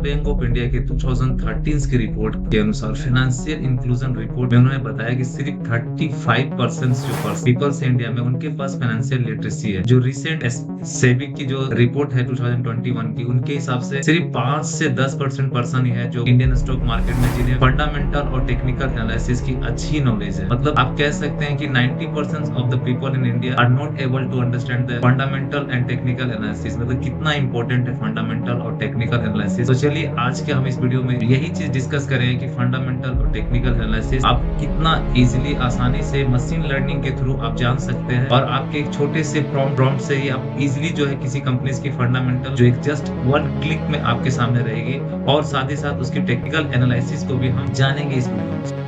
Bank of India के 2013 की report के अनुसार फाइनेंशियल इंक्लूजन रिपोर्ट में उन्होंने बताया कि सिर्फ 35% जो पीपल्स इंडिया में उनके पास फाइनेंशियल लिटरेसी है। जो रिसेंट सेबी की जो रिपोर्ट है 2021 की, उनके हिसाब से सिर्फ 5 से 10% पर्सन ही है जो इंडियन स्टॉक मार्केट में जिन्हें फंडामेंटल और टेक्निकल एनालिसिस की अच्छी नॉलेज है। मतलब आप कह सकते हैं कि 90% of the people in India are not able to understand the fundamental and technical analysis. मतलब कितना इंपॉर्टेंट है फंडामेंटल और टेक्निकल एनालिसिस। तो चलिए आज के हम इस वीडियो में यही चीज डिस्कस करेंगे कि फंडामेंटल और टेक्निकल एनालिसिस आप कितना इजीली आसानी से मशीन लर्निंग के थ्रू आप जान सकते हैं, और आपके एक छोटे से प्रॉम्प्ट से ही आप इजीली जो है किसी कंपनी की फंडामेंटल जो एक जस्ट वन क्लिक में आपके सामने रहेगी, और साथ ही साथ उसकी टेक्निकल एनालिसिस को भी हम जानेंगे इस वीडियो में।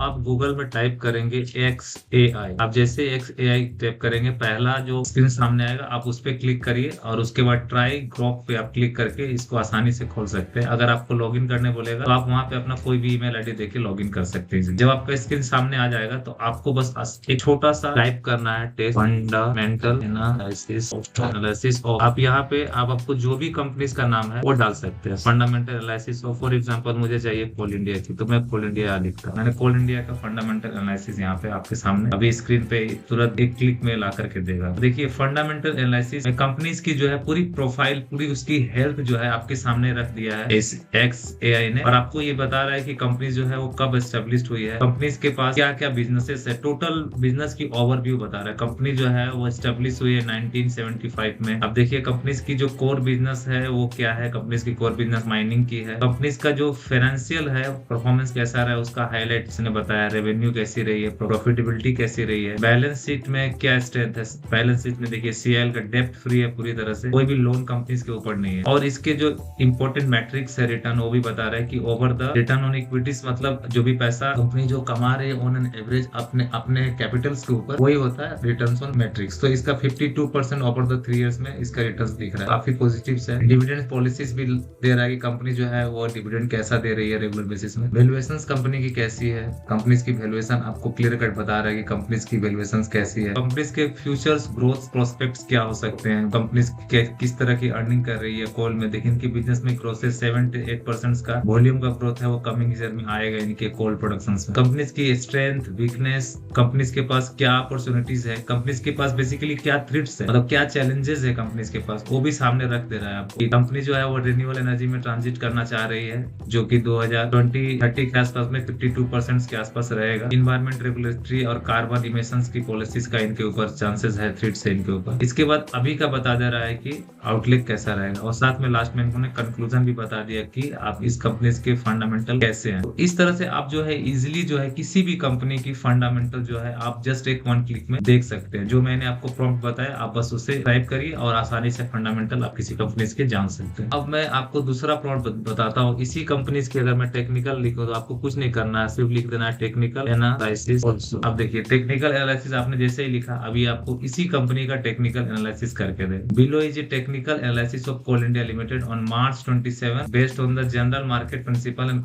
आप गूगल में टाइप करेंगे XAI। आप जैसे XAI टाइप करेंगे, पहला जो स्क्रीन सामने आएगा आप उस पर क्लिक करिए, और उसके बाद ट्राई ग्रॉक पे आप क्लिक करके इसको आसानी से खोल सकते हैं। अगर आपको लॉगिन करने बोलेगा तो आप वहां पे अपना कोई भी ईमेल आईडी देके लॉगिन कर सकते हैं। जब आपका स्क्रीन सामने आ जाएगा तो आपको बस एक छोटा सा टाइप करना है, टेस्ट फंडामेंटल एनालिसिस। और आप यहाँ पे आप आपको जो भी कंपनी का नाम है वो डाल सकते हैं। फंडामेंटल एनालिसिस फॉर एग्जाम्पल मुझे चाहिए कोल इंडिया की, तो मैं कोल इंडिया लिखता हूँ। मैंने कोल इंडिया का फंडामेंटल एनालिसिस यहाँ पे आपके सामने अभी स्क्रीन पे तुरंत एक क्लिक में ला करके देगा। देखिए फंडामेंटल एनालिसिस में कंपनीज की जो है पूरी प्रोफाइल, पूरी उसकी हेल्थ जो है आपके सामने रख दिया है इस XAI ने, और आपको ये बता रहा है कि कंपनी जो है वो कब एस्टेब्लिश हुई है, कंपनीज के पास क्या क्या बिजनेसेस है, टोटल बिजनेस की ओवरव्यू बता रहा है। कंपनी जो है वो एस्टेब्लिश हुई है 1975 में। अब देखिए कंपनीज की जो कोर बिजनेस है वो क्या है। कंपनीज की कोर बिजनेस माइनिंग की है। कंपनीज का जो फाइनेंशियल है परफॉर्मेंस कैसा रहा है उसका हाईलाइट इसने बताया। रेवेन्यू कैसी रही है, प्रॉफिटेबिलिटी कैसी रही है, बैलेंस शीट में क्या स्ट्रेंथ है। बैलेंस शीट में देखिए CIL का डेप्ट फ्री है पूरी तरह से, कोई भी लोन कंपनीज के ऊपर नहीं है। और इसके जो इंपॉर्टेंट मैट्रिक्स है रिटर्न, वो भी बता रहा है कि over the return on equities, मतलब जो भी पैसा कंपनी जो कमा रही है ऑन एन एवरेज अपने अपने कैपिटल्स के ऊपर, वही होता है रिटर्न ऑन मैट्रिक्स। तो इसका 52% ओवर द 3 इयर्स में इसका रिटर्न दिख रहा है, काफी पॉजिटिव है। डिविडेंड पॉलिसीज भी दे रहा है कि कंपनी जो है वो डिविडेंड कैसा दे रही है रेगुलर बेसिस में। वैल्यूएशन कंपनी की कैसी है, कंपनीज की वैल्यूएशन आपको क्लियर कट बता रहा है कि कंपनीज की वैल्यूएशन कैसी है, कंपनीज के फ्यूचर्स ग्रोथ प्रोस्पेक्ट्स क्या हो सकते हैं, कंपनीज किस तरह की अर्निंग कर रही है कोल में। देखिए इनकी बिजनेस में ग्रोथ से 7 to 8% का वॉल्यूम का ग्रोथ है वो कमिंग ईयर में आएगा इनके कोल प्रोडक्शन में। कंपनीज की स्ट्रेंथ, वीकनेस, कंपनीज के पास क्या अपॉर्चुनिटीज है, कंपनीज के पास बेसिकली क्या थ्रेट्स है, मतलब क्या चैलेंजेस है कंपनीज के पास, वो भी सामने रख दे रहा है आपको। कंपनी जो है वो रिन्यूएबल एनर्जी में ट्रांजिट करना चाह रही है, जो कि 2020-30 के आसपास में 52% के आसपास रहेगा। इन्वायरमेंट रेगुलेटरी और कार्बन इमिशंस की पॉलिसीज का इनके ऊपर चांसेस है, थ्रेट्स है इनके ऊपर। इसके बाद अभी का बता दे रहा है कि आउटलुक कैसा रहेगा, और साथ में लास्ट में इन्होंने कंक्लूजन भी बता दिया कि आप इस कंपनी के फंडामेंटल कैसे हैं। तो इस तरह से आप जो है इजिली जो है किसी भी कंपनी की फंडामेंटल जो है आप जस्ट एक वन क्लिक में देख सकते हैं। जो मैंने आपको प्रॉम्प्ट बताया आप बस उसे टाइप करिए और आसानी से फंडामेंटल आप किसी कंपनी के जान सकते हैं। अब मैं आपको दूसरा प्रॉम्प्ट बताता हूँ। इसी कंपनी की अगर मैं टेक्निकल लिखूं तो आपको कुछ नहीं करना है, सिर्फ लिख देना है टेक्निकल एनालिसिस। अब देखिए टेक्निकल एनालिसिस आपने जैसे ही लिखा, अभी आपको इसी कंपनी का टेक्निकल एनालिसिस करके दे। Below is a technical analysis of Coal India Limited on March 27 based on the general market principle and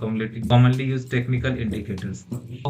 commonly used technical indicators.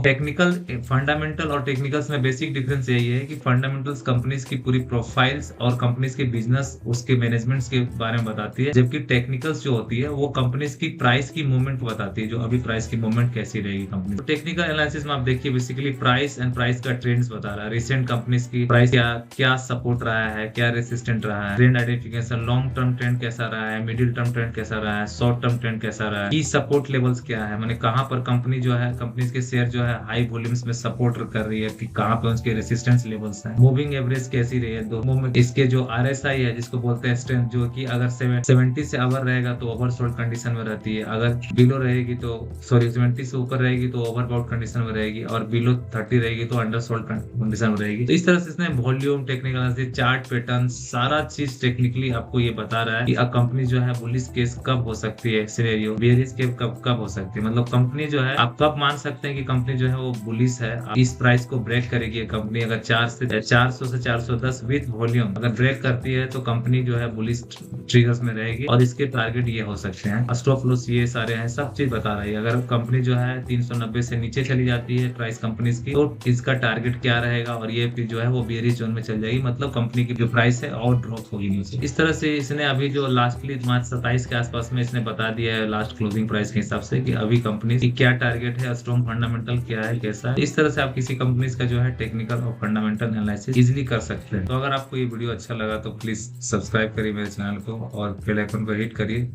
Technical fundamental और टेक्निकल्स में बेसिक डिफरेंस यही है कि फंडामेंटल्स कंपनीज की पूरी profiles और कंपनीज के business उसके मैनेजमेंट के बारे में बताती है, जबकि टेक्निकल्स जो होती है वो कंपनीज की प्राइस की मूवमेंट बताती है, जो अभी प्राइस की मूवमेंट कैसी रहेगी कंपनी। तो टेक्निकल एनालिसिस में आप देखिए बेसिकली प्राइस एंड प्राइस का ट्रेंड्स बता रहा है। रिसेंट कंपनीज की प्राइस क्या सपोर्ट रहा है, क्या रेसिस्टेंट रहा है, trend identification, long term trend कैसा रहा है, मिडिल टर्म ट्रेंड कैसा रहा है, शॉर्ट टर्म ट्रेंड कैसा रहा है, की सपोर्ट लेवल्स क्या है, माने कहां पर कंपनी जो है कंपनीज के शेयर जो है हाई वॉल्यूम्स में सपोर्ट कर रही है, कि कहां पे उसके रेसिस्टेंस लेवल्स हैं, मूविंग एवरेज कैसी रही है, दो मूवमेंट इसके जो RSI है जिसको बोलते हैं स्ट्रेंथ, जो कि अगर 70 से अवर रहेगा तो ओवरसोल्ड कंडीशन में रहती है, अगर बिलो रहेगी तो 70 से ऊपर रहेगी तो ओवरबॉट कंडीशन में रहेगी, और बिलो 30 रहेगी तो अंडरसोल्ड कंडीशन में रहेगी। तो इस तरह से इसने वॉल्यूम, टेक्निकल चार्ट पैटर्न, सारा चीज टेक्निकली आपको ये बता रहा है कि कंपनी जो है बुलिश केस कब हो सकती है, सिनेरियो बेयरिश केस कब हो सकती है। मतलब कंपनी जो है आप कब मान सकते हैं कि कंपनी जो है वो बुलिश है, इस प्राइस को ब्रेक करेगी कंपनी। अगर 400 से 410 विद वॉल्यूम अगर ब्रेक करती है तो कंपनी जो है बुलिश ट्रिगर्स में रहेगी, और इसके टारगेट ये हो सकते हैं, स्टॉप लॉस ये सारे हैं, सब चीज बता रही है। अगर कंपनी जो है 390 से नीचे चली चली जाती है प्राइस कंपनीज की, तो इसका टारगेट क्या रहेगा, और ये फिर जो है वो बेरिश जोन में चल जाएगी, मतलब कंपनी की जो प्राइस है और ड्रॉप होगी नीचे। इस तरह से इसने अभी जो लास्टली मार्च 27 के आसपास में इसने बता दिया है लास्ट क्लोजिंग प्राइस के हिसाब से कि अभी कंपनी की क्या टारगेट है, स्ट्रॉन्ग फंडामेंटल क्या है, कैसा है। इस तरह से आप किसी कंपनी का जो है टेक्निकल और फंडामेंटल एनालिसिस इजिली कर सकते हैं। तो अगर आपको ये वीडियो अच्छा लगा तो प्लीज सब्सक्राइब करिए मेरे चैनल को और बेल आइकन को हिट करिए।